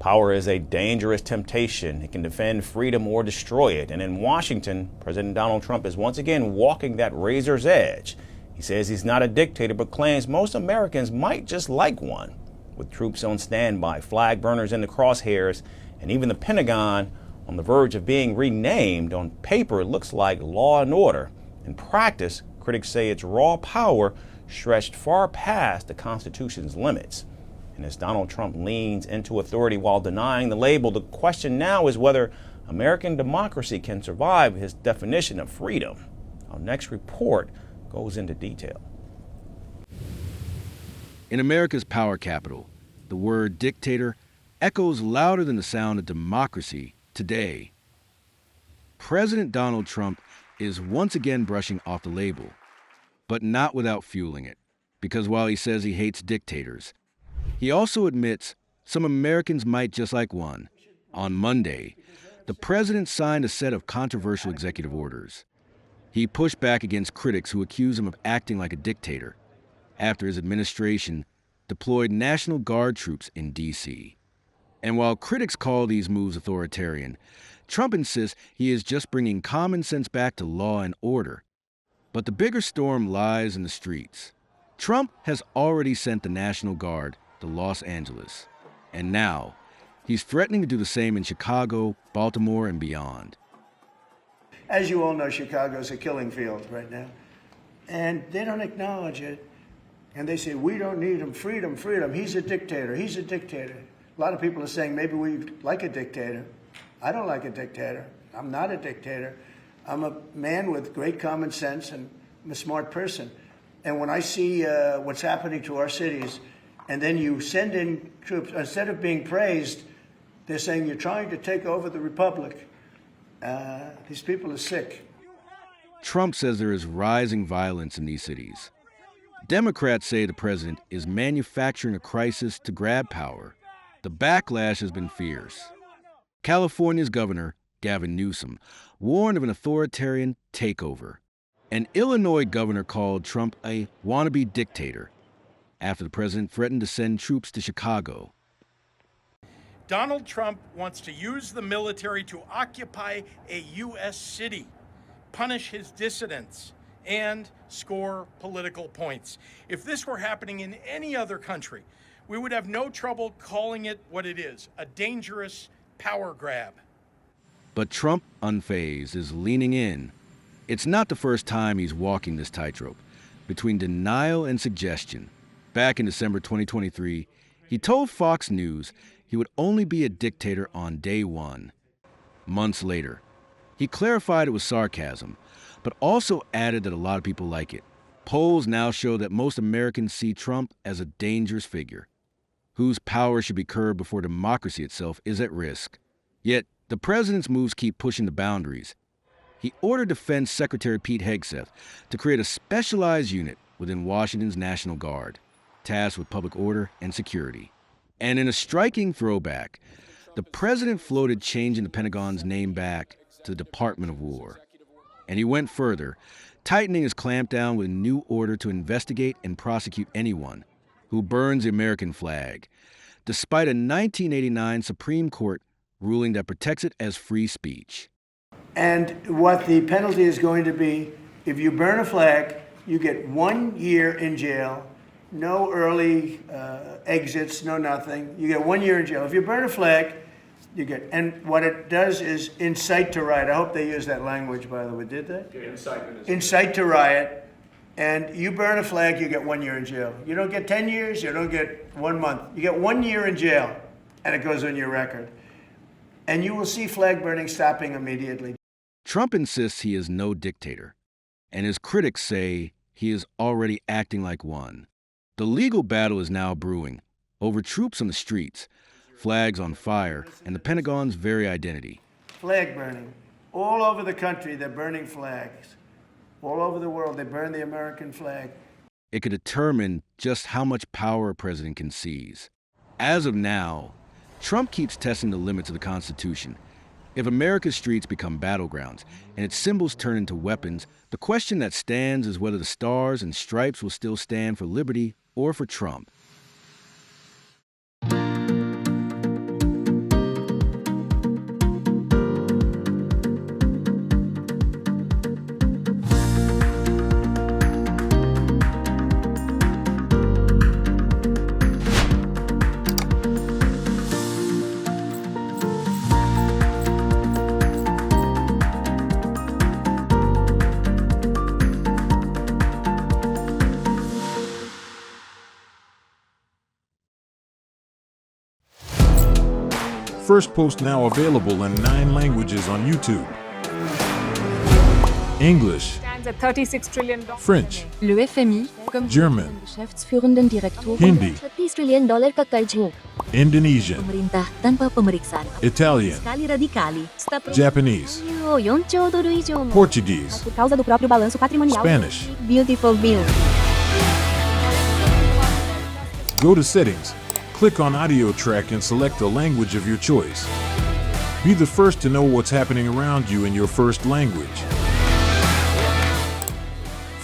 Power is a dangerous temptation. It can defend freedom or destroy it. And in Washington, President Donald Trump is once again walking that razor's edge. He says he's not a dictator, but claims most Americans might just like one. With troops on standby, flag burners in the crosshairs, and even the Pentagon on the verge of being renamed, on paper it looks like law and order. In practice, critics say its raw power stretched far past the Constitution's limits. And as Donald Trump leans into authority while denying the label, the question now is whether American democracy can survive his definition of freedom. Our next report goes into detail. In America's power capital, the word dictator echoes louder than the sound of democracy today. President Donald Trump is once again brushing off the label, but not without fueling it. Because while he says he hates dictators, he also admits some Americans might just like one. On Monday, the president signed a set of controversial executive orders. He pushed back against critics who accuse him of acting like a dictator after his administration deployed National Guard troops in D.C. And while critics call these moves authoritarian, Trump insists he is just bringing common sense back to law and order. But the bigger storm lies in the streets. Trump has already sent the National Guard to Los Angeles, and now he's threatening to do the same in Chicago, Baltimore, and beyond. As you all know, Chicago's a killing field right now, and they don't acknowledge it. And they say, we don't need him, freedom, freedom. He's a dictator, he's a dictator. A lot of people are saying maybe we like a dictator. I don't like a dictator. I'm not a dictator. I'm a man with great common sense, and I'm a smart person. And when I see what's happening to our cities, and then you send in troops, instead of being praised, they're saying you're trying to take over the republic. These people are sick. Trump says there is rising violence in these cities. Democrats say the president is manufacturing a crisis to grab power. The backlash has been fierce. California's governor, Gavin Newsom, warned of an authoritarian takeover. An Illinois governor called Trump a wannabe dictator after the president threatened to send troops to Chicago. Donald Trump wants to use the military to occupy a U.S. city, punish his dissidents, and score political points. If this were happening in any other country, we would have no trouble calling it what it is, a dangerous power grab. But Trump, unfazed, is leaning in. It's not the first time he's walking this tightrope between denial and suggestion. Back in December 2023, he told Fox News he would only be a dictator on day one. Months later, he clarified it was sarcasm, but also added that a lot of people like it. Polls now show that most Americans see Trump as a dangerous figure, whose power should be curbed before democracy itself is at risk. Yet, the president's moves keep pushing the boundaries. He ordered Defense Secretary Pete Hegseth to create a specialized unit within Washington's National Guard, tasked with public order and security. And in a striking throwback, the president floated changing the Pentagon's name back to the Department of War. And he went further, tightening his clampdown with a new order to investigate and prosecute anyone who burns the American flag, despite a 1989 Supreme Court ruling that protects it as free speech. And what the penalty is going to be, if you burn a flag, you get 1 year in jail, no early exits, no nothing. You get 1 year in jail. If you burn a flag, you get, and what it does is incite to riot. I hope they used that language, by the way. Did they? Yeah, incite to riot. And you burn a flag, you get 1 year in jail. You don't get 10 years, you don't get 1 month. You get 1 year in jail, and it goes on your record. And you will see flag burning stopping immediately. Trump insists he is no dictator, and his critics say he is already acting like one. The legal battle is now brewing over troops on the streets, flags on fire, and the Pentagon's very identity. Flag burning. All over the country, they're burning flags. All over the world, they burn the American flag. It could determine just how much power a president can seize. As of now, Trump keeps testing the limits of the Constitution. If America's streets become battlegrounds and its symbols turn into weapons, the question that stands is whether the stars and stripes will still stand for liberty or for Trump. Firstpost now available in 9 languages on YouTube. English, Stands at $36 trillion. French, Le FMI, comme German, Geschäftsführenden Direktoren, Hindi, $30 trillion ka karjo. Indonesian, Pemerintah tanpa pemeriksaan. Italian, Kali radikali. Stop. Japanese, $4 trilhão idioma. Portuguese, Por causa do próprio balanço patrimonial. Spanish. Beautiful bill. Go to Settings, click on Audio Track and select the language of your choice. Be the first to know what's happening around you in your first language.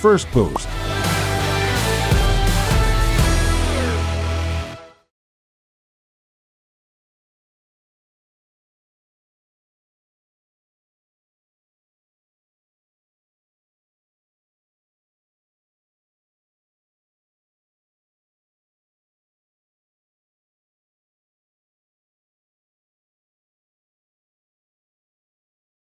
Firstpost.